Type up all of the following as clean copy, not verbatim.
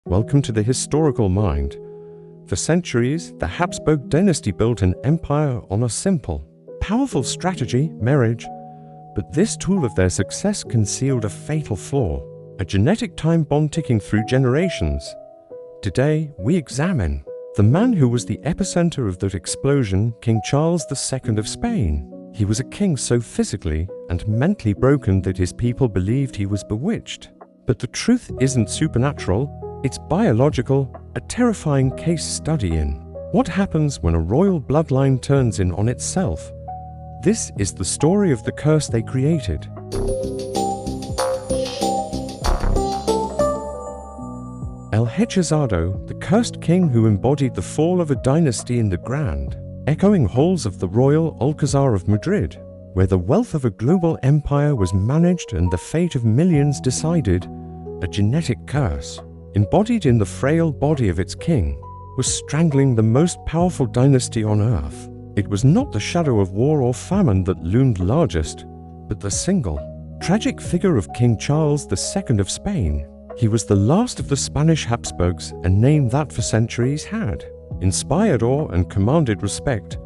Welcome to the historical mind. For centuries, the Habsburg dynasty built an empire on a simple, powerful strategy, marriage. But this tool of their success concealed a fatal flaw, a genetic time bomb ticking through generations. Today, we examine the man who was the epicenter of that explosion, King Charles II of Spain. He was a king so physically and mentally broken that his people believed he was bewitched. But the truth isn't supernatural, it's biological, a terrifying case study in what happens when a royal bloodline turns in on itself. This is the story of the curse they created. Hechizado, the cursed king who embodied the fall of a dynasty in the grand, echoing halls of the royal Alcazar of Madrid, where the wealth of a global empire was managed and the fate of millions decided. A genetic curse, embodied in the frail body of its king, was strangling the most powerful dynasty on earth. It was not the shadow of war or famine that loomed largest, but the single, tragic figure of King Charles II of Spain. He was the last of the Spanish Habsburgs, a name that for centuries had inspired awe and commanded respect.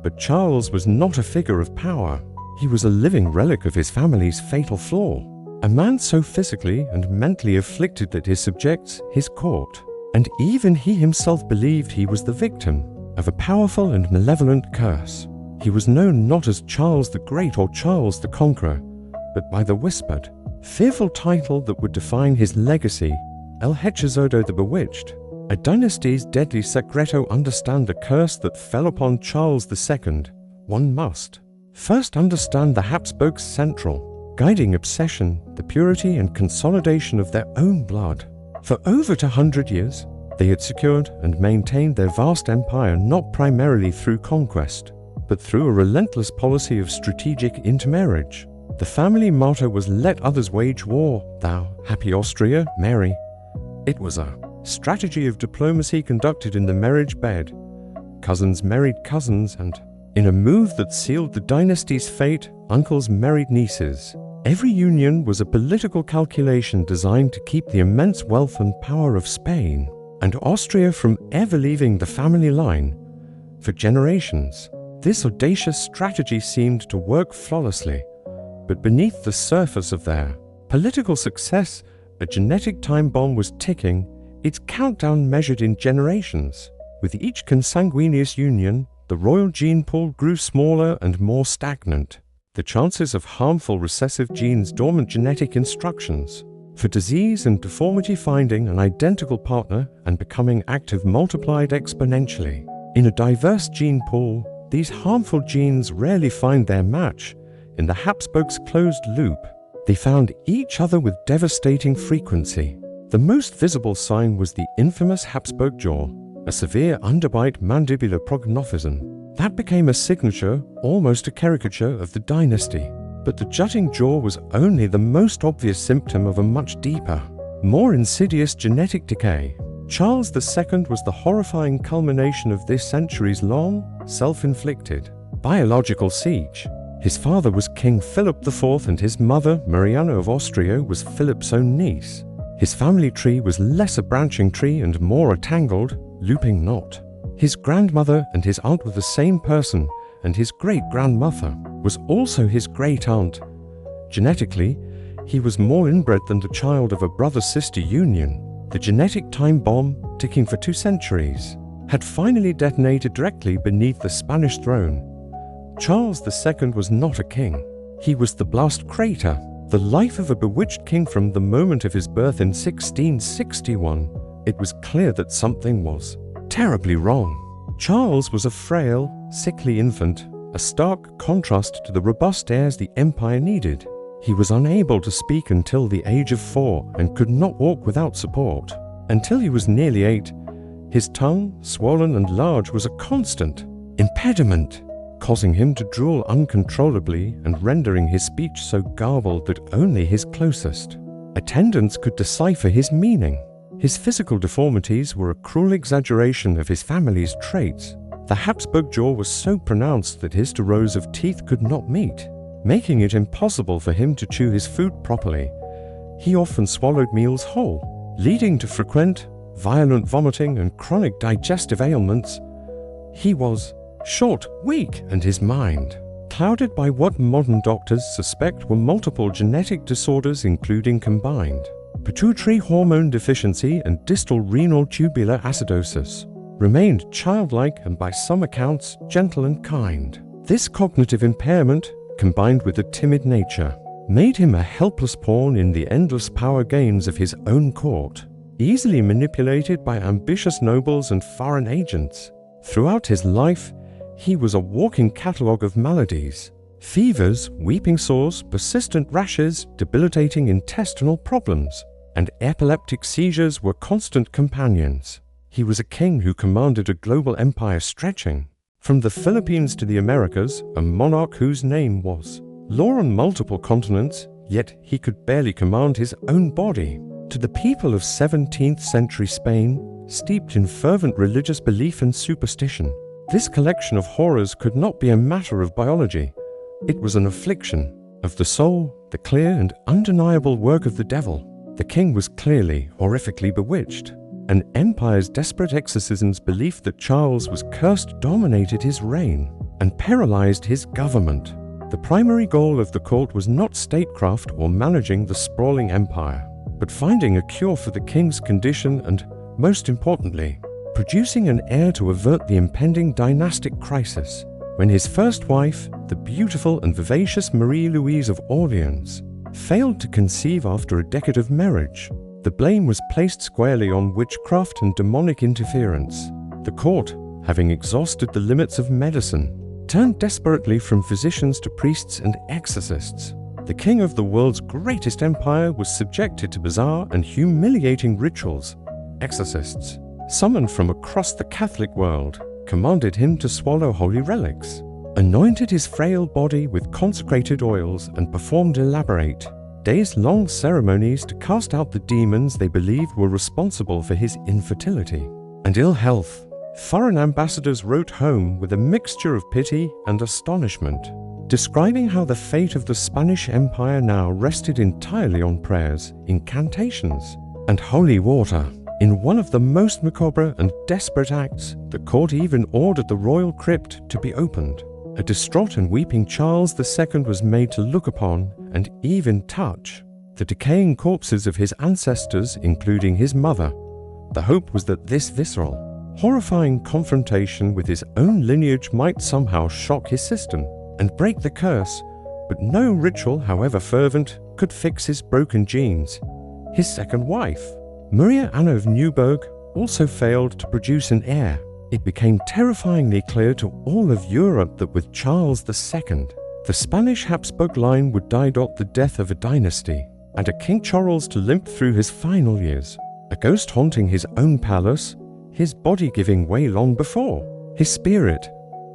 But Charles was not a figure of power. He was a living relic of his family's fatal flaw. A man so physically and mentally afflicted that his subjects, his court, and even he himself believed he was the victim of a powerful and malevolent curse. He was known not as Charles the Great or Charles the Conqueror, but by the whispered, fearful title that would define his legacy, Hechizado the Bewitched. A dynasty's deadly secreto understand the curse that fell upon Charles II. One must first understand the Habsburgs' central, guiding obsession, the purity and consolidation of their own blood. For over 200 years, they had secured and maintained their vast empire not primarily through conquest, but through a relentless policy of strategic intermarriage. The family motto was "Let others wage war, thou happy Austria, marry." It was a strategy of diplomacy conducted in the marriage bed. Cousins married cousins, and in a move that sealed the dynasty's fate, uncles married nieces. Every union was a political calculation designed to keep the immense wealth and power of Spain and Austria from ever leaving the family line. For generations, this audacious strategy seemed to work flawlessly. But beneath the surface of their political success, a genetic time bomb was ticking, its countdown measured in generations. With each consanguineous union, the royal gene pool grew smaller and more stagnant. The chances of harmful recessive genes, dormant genetic instructions for disease and deformity, finding an identical partner and becoming active multiplied exponentially. In a diverse gene pool, these harmful genes rarely find their match. In the Habsburgs' closed loop, they found each other with devastating frequency. The most visible sign was the infamous Habsburg Jaw, a severe underbite mandibular prognophism. That became a signature, almost a caricature of the dynasty. But the jutting jaw was only the most obvious symptom of a much deeper, more insidious genetic decay. Charles II was the horrifying culmination of this centuries-long, self-inflicted, biological siege. His father was King Philip IV and his mother, Mariana of Austria, was Philip's own niece. His family tree was less a branching tree and more a tangled, looping knot. His grandmother and his aunt were the same person, and his great-grandmother was also his great-aunt. Genetically, he was more inbred than the child of a brother-sister union. The genetic time bomb, ticking for 2 centuries, had finally detonated directly beneath the Spanish throne. Charles II was not a king. He was the blast crater, the life of a bewitched king from the moment of his birth in 1661. It was clear that something was terribly wrong. Charles was a frail, sickly infant, a stark contrast to the robust heirs the empire needed. He was unable to speak until the age of 4 and could not walk without support. Until he was nearly 8, his tongue, swollen and large, was a constant impediment, causing him to drool uncontrollably and rendering his speech so garbled that only his closest attendants could decipher his meaning. His physical deformities were a cruel exaggeration of his family's traits. The Habsburg jaw was so pronounced that his 2 rows of teeth could not meet, making it impossible for him to chew his food properly. He often swallowed meals whole. leading to frequent, violent vomiting and chronic digestive ailments. He was short, weak, and his mind clouded by what modern doctors suspect were multiple genetic disorders, including combined pituitary hormone deficiency and distal renal tubular acidosis. Remained childlike and by some accounts gentle and kind. This cognitive impairment, combined with a timid nature, made him a helpless pawn in the endless power games of his own court, easily manipulated by ambitious nobles and foreign agents. Throughout his life, he was a walking catalogue of maladies. Fevers, weeping sores, persistent rashes, debilitating intestinal problems, and epileptic seizures were constant companions. He was a king who commanded a global empire stretching from the Philippines to the Americas, a monarch whose name was law on multiple continents, yet he could barely command his own body. To the people of 17th century Spain, steeped in fervent religious belief and superstition, this collection of horrors could not be a matter of biology. It was an affliction of the soul, the clear and undeniable work of the devil. The king was clearly, horrifically bewitched. An empire's desperate exorcisms belief that Charles was cursed dominated his reign and paralyzed his government. The primary goal of the court was not statecraft or managing the sprawling empire, but finding a cure for the king's condition and, most importantly, producing an heir to avert the impending dynastic crisis. When his first wife, the beautiful and vivacious Marie-Louise of Orleans, failed to conceive after a decade of marriage, the blame was placed squarely on witchcraft and demonic interference. The court, having exhausted the limits of medicine, turned desperately from physicians to priests and exorcists. The king of the world's greatest empire was subjected to bizarre and humiliating rituals. Exorcists, summoned from across the Catholic world, commanded him to swallow holy relics, anointed his frail body with consecrated oils, and performed elaborate, days-long ceremonies to cast out the demons they believed were responsible for his infertility and ill health. Foreign ambassadors wrote home with a mixture of pity and astonishment, describing how the fate of the Spanish Empire now rested entirely on prayers, incantations, and holy water. In one of the most macabre and desperate acts, the court even ordered the royal crypt to be opened. A distraught and weeping Charles II was made to look upon and even touch the decaying corpses of his ancestors, including his mother. The hope was that this visceral, horrifying confrontation with his own lineage might somehow shock his system and break the curse, but no ritual, however fervent, could fix his broken genes. His second wife, Maria Anna of Neuburg, also failed to produce an heir. It became terrifyingly clear to all of Europe that with Charles II, the Spanish Habsburg line would die. The death of a dynasty, and a King Charles to limp through his final years, a ghost haunting his own palace, his body giving way long before his spirit.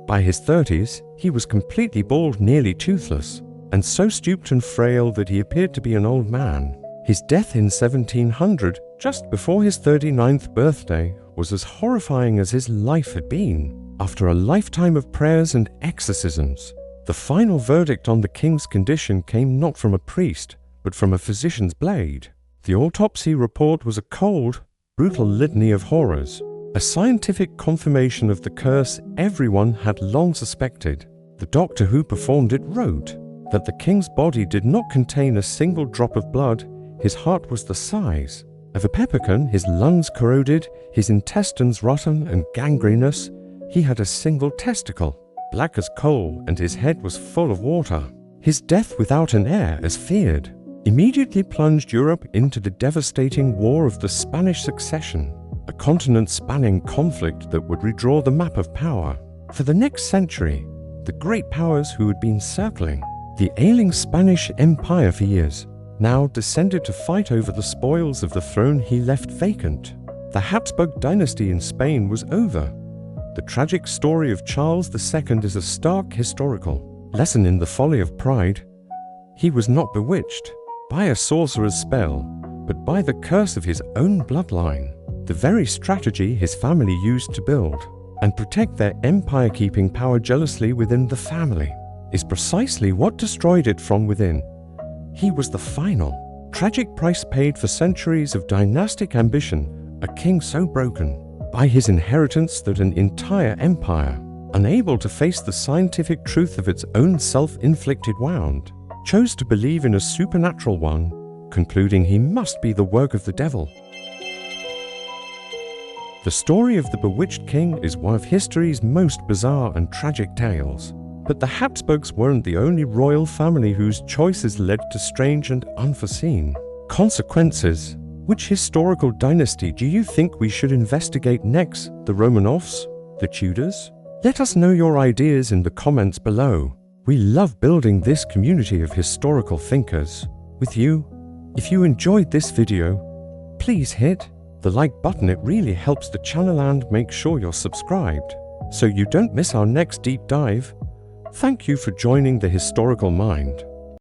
By his 30s, he was completely bald, nearly toothless, and so stooped and frail that he appeared to be an old man. His death in 1700, just before his 39th birthday, was as horrifying as his life had been. After a lifetime of prayers and exorcisms, the final verdict on the king's condition came not from a priest, but from a physician's blade. The autopsy report was a cold, brutal litany of horrors, a scientific confirmation of the curse everyone had long suspected. The doctor who performed it wrote that the king's body did not contain a single drop of blood. His heart was the size of a peppercorn, his lungs corroded, his intestines rotten and gangrenous. He had a single testicle, black as coal, and his head was full of water. His death without an heir, as feared, immediately plunged Europe into the devastating War of the Spanish Succession, a continent-spanning conflict that would redraw the map of power. For the next century, the great powers who had been circling the ailing Spanish Empire for years now descended to fight over the spoils of the throne he left vacant. The Habsburg dynasty in Spain was over. The tragic story of Charles II is a stark historical lesson in the folly of pride. He was not bewitched by a sorcerer's spell, but by the curse of his own bloodline. The very strategy his family used to build and protect their empire-keeping power jealously within the family is precisely what destroyed it from within. He was the final Tragic price paid for centuries of dynastic ambition, a king so broken by his inheritance that an entire empire, unable to face the scientific truth of its own self-inflicted wound, chose to believe in a supernatural one, concluding he must be the work of the devil. The story of the Bewitched King is one of history's most bizarre and tragic tales. But the Habsburgs weren't the only royal family whose choices led to strange and unforeseen consequences. Which historical dynasty do you think we should investigate next? The Romanovs? The Tudors? Let us know your ideas in the comments below. We love building this community of historical thinkers with you. If you enjoyed this video, please hit the like button. It really helps the channel, and make sure you're subscribed so you don't miss our next deep dive. Thank you for joining the Historical Mind.